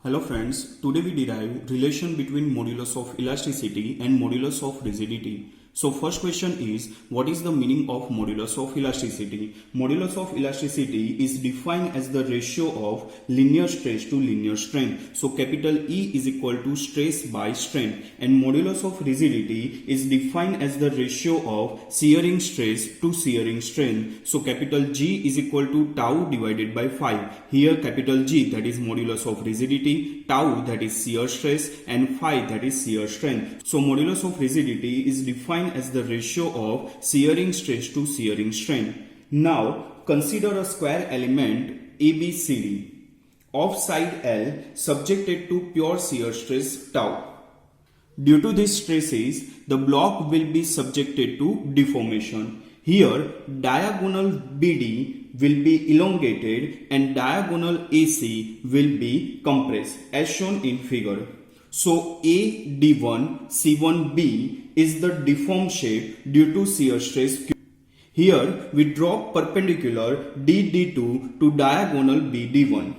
Hello friends, today we derive relation between modulus of elasticity and modulus of rigidity. So first question is, what is the meaning of modulus of elasticity? Modulus of elasticity is defined as the ratio of linear stress to linear strain. So capital E is equal to stress by strain, and modulus of rigidity is defined as the ratio of shearing stress to shearing strain. So capital G is equal to tau divided by 5. Here capital G, that is modulus of rigidity, tau, that is shear stress, and phi, that is shear strain. So modulus of rigidity is defined as the ratio of shearing stress to shearing strain. Now consider a square element ABCD of side L subjected to pure shear stress tau. Due to these stresses, the block will be subjected to deformation. Here, diagonal BD will be elongated and diagonal AC will be compressed as shown in figure. So AD1 C1B is the deformed shape due to shear stress Q. Here we draw perpendicular DD2 to diagonal BD1.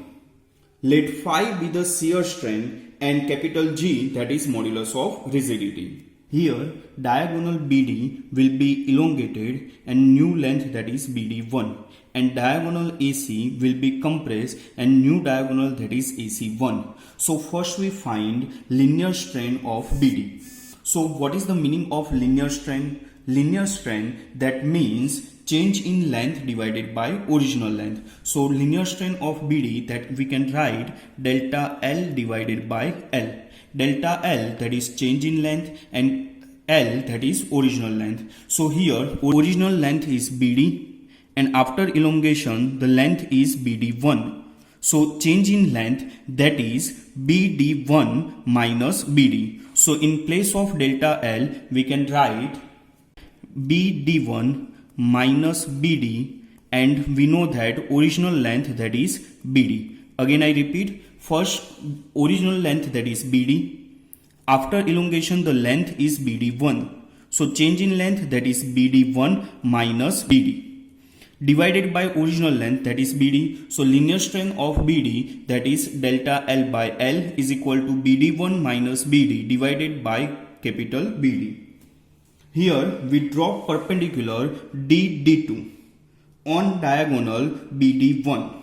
Let phi be the shear strain and capital G, that is modulus of rigidity. Here diagonal BD will be elongated and new length, that is BD1, and diagonal AC will be compressed and new diagonal, that is AC1. So first we find linear strain of BD. So what is the meaning of linear strain? Linear strain, that means change in length divided by original length. So linear strain of BD, that we can write delta L divided by L. Delta L, that is change in length, and L, that is original length. So here original length is BD, and after elongation the length is BD1. So change in length, that is BD1 minus BD. So in place of delta L we can write BD1 minus BD, and we know that original length, that is BD. Again I repeat, first original length, that is BD. After elongation the length is BD1. So change in length, that is BD1 minus BD, divided by original length, that is BD. So linear strain of BD, that is delta L by L, is equal to BD1 minus BD divided by capital BD. Here we draw perpendicular DD2 on diagonal BD1,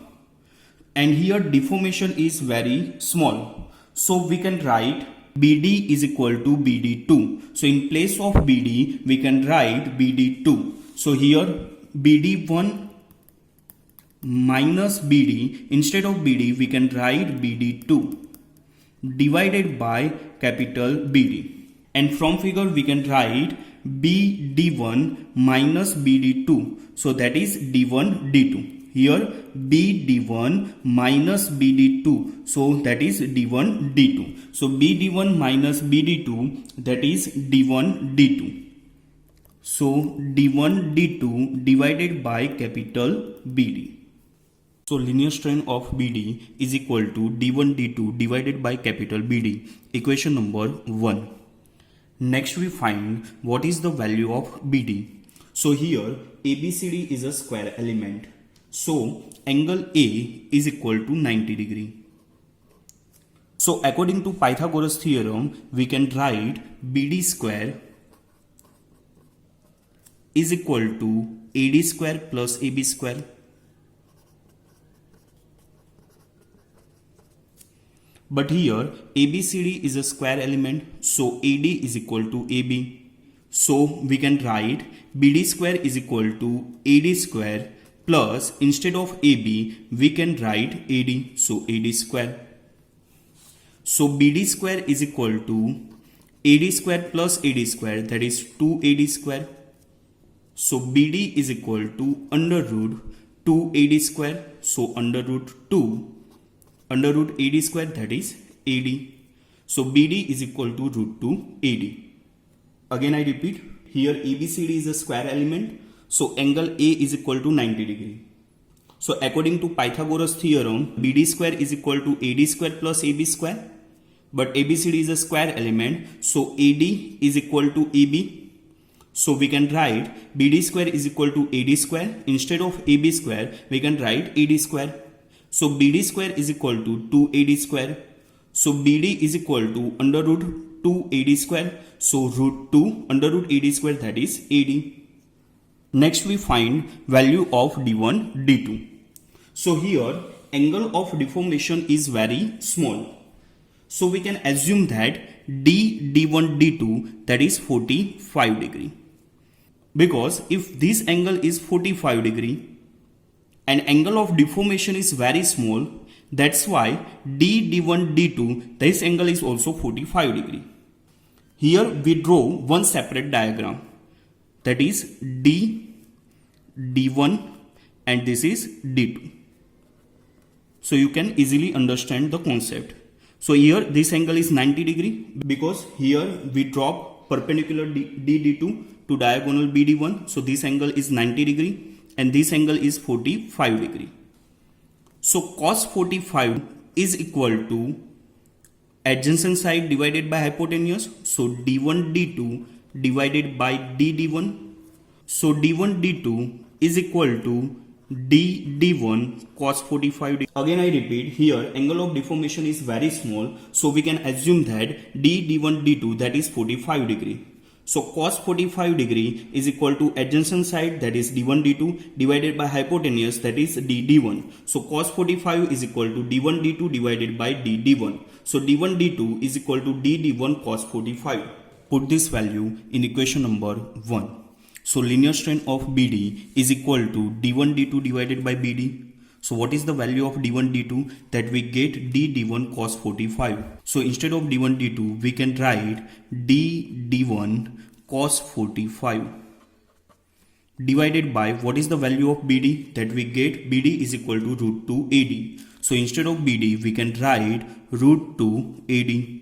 and here deformation is very small. So we can write BD is equal to BD2. So in place of BD we can write BD2. So here BD1 minus BD, instead of BD we can write BD2 divided by capital BD, and from figure we can write BD1 minus BD2. So that is D1 D2. Here BD1 minus BD2. So that is D1 D2. So BD1 minus BD2, that is D1 D2. So D1 D2 divided by capital BD. So linear strain of BD is equal to D1 D2 divided by capital BD. Equation number 1. Next we find what is the value of BD. So here ABCD is a square element. So angle A is equal to 90 degree. So according to Pythagoras theorem we can write BD square is equal to AD square plus AB square. But here ABCD is a square element, so AD is equal to AB. So we can write BD square is equal to AD square plus, instead of AB we can write AD, so AD square. So BD square is equal to AD square plus AD square, that is 2AD square. So BD is equal to under root 2AD square, so under root 2 under root AD square, that is AD. So BD is equal to root 2 AD. Again I repeat, here ABCD is a square element, so angle A is equal to 90 degree. So according to Pythagoras theorem, BD square is equal to AD square plus AB square. But ABCD is a square element, so AD is equal to AB. So we can write BD square is equal to AD square. Instead of AB square we can write AD square. So BD square is equal to 2AD square. So BD is equal to under root 2 AD square. So root 2 under root AD square, that is AD. Next we find value of D1, D2. So here angle of deformation is very small. So we can assume that D1, D2, that is 45 degree. Because if this angle is 45 degree and angle of deformation is very small, that's why D1, D2, this angle is also 45 degree. Here we draw one separate diagram, that is D1 and this is D2. So you can easily understand the concept. So here this angle is 90 degree because here we drop perpendicular D2 to diagonal BD1. So this angle is 90 degree and this angle is 45 degree. So cos 45 is equal to adjacent side divided by hypotenuse. So D1 D2 divided by DD1. So D1 D2 is equal to D1 cos 45 degree. Again I repeat, here angle of deformation is very small, so we can assume that D1 D2, that is 45 degree. So cos 45 degree is equal to adjacent side, that is D1 D2 divided by hypotenuse, that is DD1. So cos 45 is equal to D1 D2 divided by DD1. So D1 D2 is equal to DD1 cos 45. Put this value in equation number 1. So linear strain of BD is equal to D1 D2 divided by BD. So what is the value of D1 D2? That we get DD1 cos 45. So instead of D1 D2 we can write DD1 cos 45 divided by what is the value of BD? That we get BD is equal to root 2 AD. So instead of BD we can write root 2 AD.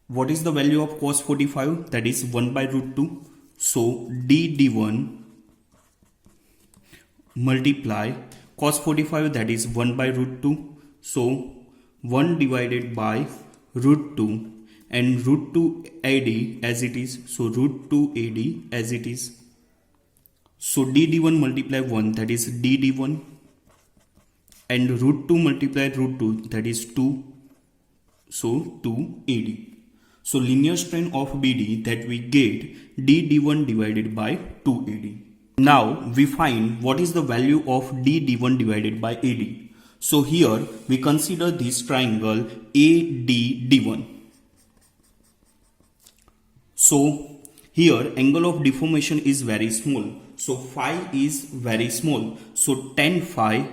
What is the value of cos 45? That is 1 by root 2. So DD1 multiply cos 45, that is 1 by root 2. So 1 divided by root 2 and root 2 AD as it is. So root 2 AD as it is. So DD1 multiply 1, that is DD1, and root 2 multiply root 2, that is 2. So 2 AD. So linear strain of BD, that we get DD1 divided by 2 AD. Now we find what is the value of DD1 divided by AD. So here we consider this triangle ADD1. So here angle of deformation is very small. So phi is very small. So tan phi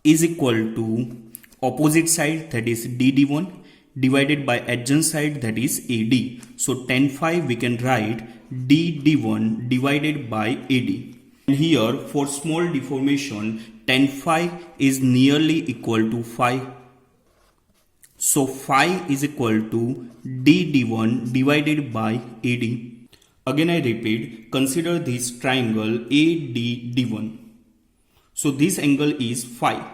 is equal to opposite side, that is DD1, divided by adjacent side, that is AD. So tan phi we can write DD1 divided by AD. And here for small deformation tan phi is nearly equal to phi. So phi is equal to DD1 divided by AD. Again I repeat, consider this triangle ADD1. So this angle is phi.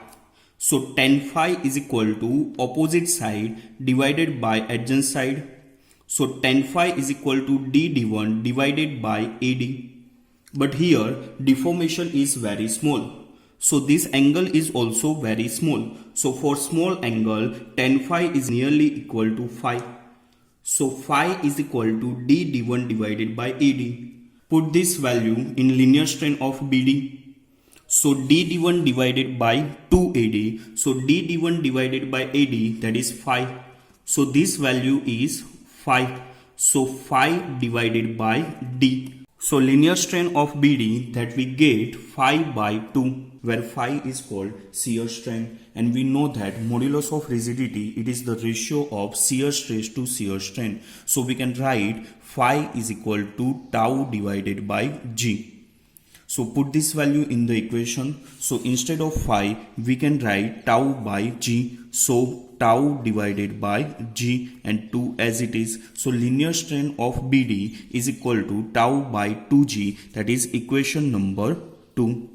So tan phi is equal to opposite side divided by adjacent side. So tan phi is equal to DD1 divided by AD. But here deformation is very small. So this angle is also very small. So for small angle tan phi is nearly equal to phi. So phi is equal to DD1 divided by AD. Put this value in linear strain of BD. So DD1 divided by 2AD. So DD1 divided by AD, that is phi. So this value is phi. So phi divided by D. So linear strain of BD, that we get phi by 2, where phi is called shear strain. And we know that modulus of rigidity, it is the ratio of shear stress to shear strain. So we can write phi is equal to tau divided by G. So put this value in the equation. So instead of phi, we can write tau by G. So tau divided by G and 2 as it is. So linear strain of BD is equal to tau by 2G. That is equation number 2.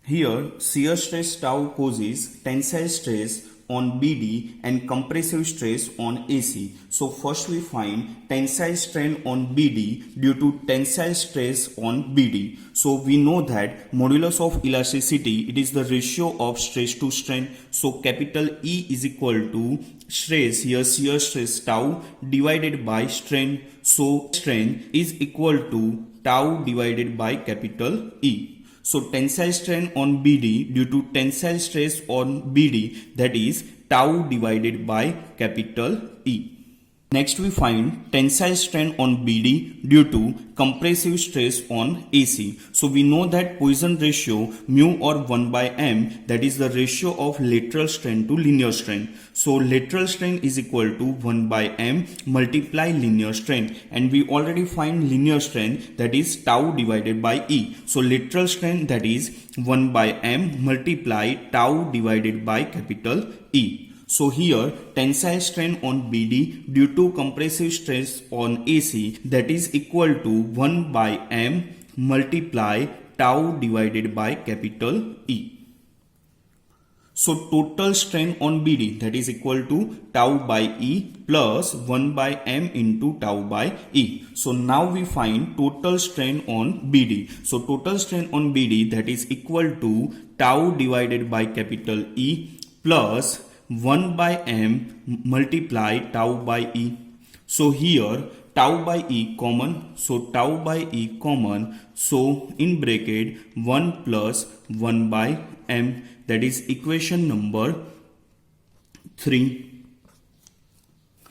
Here shear stress tau causes tensile stress on BD and compressive stress on AC. So first we find tensile strain on BD due to tensile stress on BD. So we know that modulus of elasticity, it is the ratio of stress to strain. So capital E is equal to stress, here shear stress tau divided by strain. So strain is equal to tau divided by capital E. So tensile strain on BD due to tensile stress on BD, that is tau divided by capital E. Next we find tensile strain on BD due to compressive stress on AC. So we know that Poisson ratio mu or 1 by m, that is the ratio of lateral strain to linear strain. So lateral strain is equal to 1 by m multiply linear strain, and we already find linear strain, that is tau divided by E. So lateral strain, that is 1 by m multiply tau divided by capital E. So here tensile strain on BD due to compressive stress on AC, that is equal to 1 by m multiply tau divided by capital E. So total strain on BD, that is equal to tau by E plus 1 by m into tau by E. So now we find total strain on BD. So total strain on BD, that is equal to tau divided by capital E plus 1 by m multiply tau by E. So here tau by E common, so tau by E common, so in bracket 1 plus 1 by m, that is equation number 3.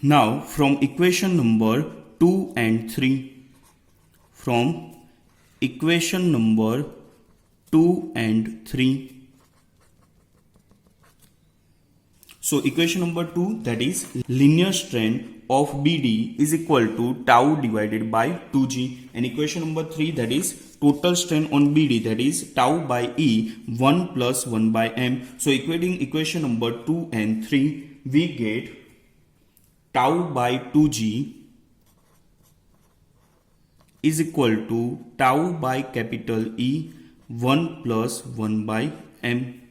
Now from equation number 2 and 3, from equation number 2 and 3, so equation number 2, that is linear strain of BD is equal to tau divided by 2G, and equation number 3, that is total strain on BD, that is tau by E 1 plus 1 by m. So equating equation number 2 and 3, we get tau by 2G is equal to tau by capital E 1 plus 1 by m.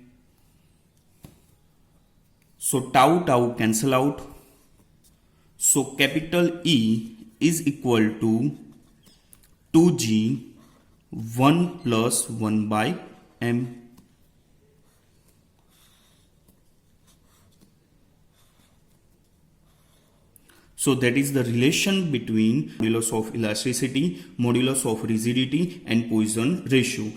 So tau tau cancel out. So capital E is equal to 2G 1 plus 1 by m. So that is the relation between modulus of elasticity, modulus of rigidity and Poisson ratio.